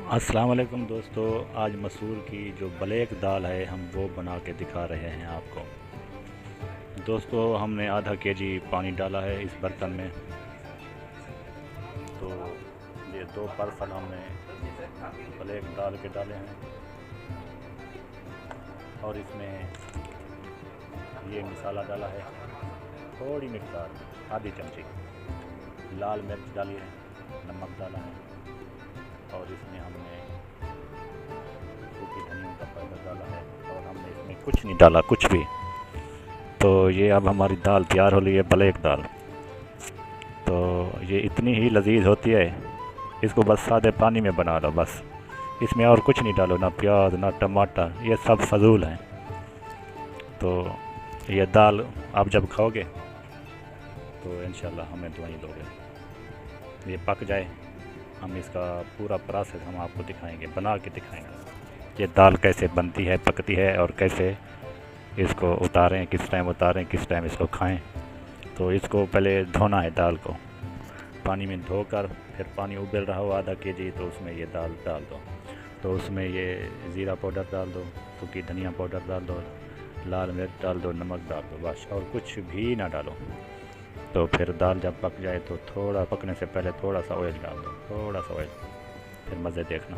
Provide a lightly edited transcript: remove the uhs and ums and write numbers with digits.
अस्सलाम वालेकुम दोस्तों, आज मसूर की जो ब्लैक दाल है हम वो बना के दिखा रहे हैं आपको। दोस्तों, हमने आधा केजी पानी डाला है इस बर्तन में। तो ये 2 पर्सन हमने ब्लैक दाल के डाले हैं और इसमें ये मसाला डाला है, थोड़ी मिकदार आधी चमची लाल मिर्च डाली है, नमक डाला है और इसमें हमने सूखी धनिया का पाउडर डाला है और हमने इसमें कुछ नहीं डाला, कुछ भी। तो ये अब हमारी दाल तैयार हो रही है, ब्लैक दाल। तो ये इतनी ही लजीज होती है, इसको बस सादे पानी में बना लो बस, इसमें और कुछ नहीं डालो, ना प्याज ना टमाटर, ये सब फजूल हैं। तो ये दाल आप जब खाओगे तो इंशाल्लाह हमें दुआएं दोगे। ये पक जाए, हम इसका पूरा प्रोसेस हम आपको दिखाएंगे, बना के दिखाएंगे ये दाल कैसे बनती है, पकती है और कैसे इसको उतारें, किस टाइम उतारें, किस टाइम इसको खाएं। तो इसको पहले धोना है दाल को, पानी में धोकर फिर पानी उबल रहा हो आधा केजी, तो उसमें ये दाल डाल दो। तो उसमें ये ज़ीरा पाउडर डाल दो, सूखी धनिया पाउडर डाल दो, लाल मिर्च डाल दो, नमक डाल दो, बस और कुछ भी ना डालो। तो फिर दाल जब पक जाए तो थोड़ा पकने से पहले थोड़ा सा ऑयल डाल दो, थोड़ा सा ऑयल, फिर मज़े देखना।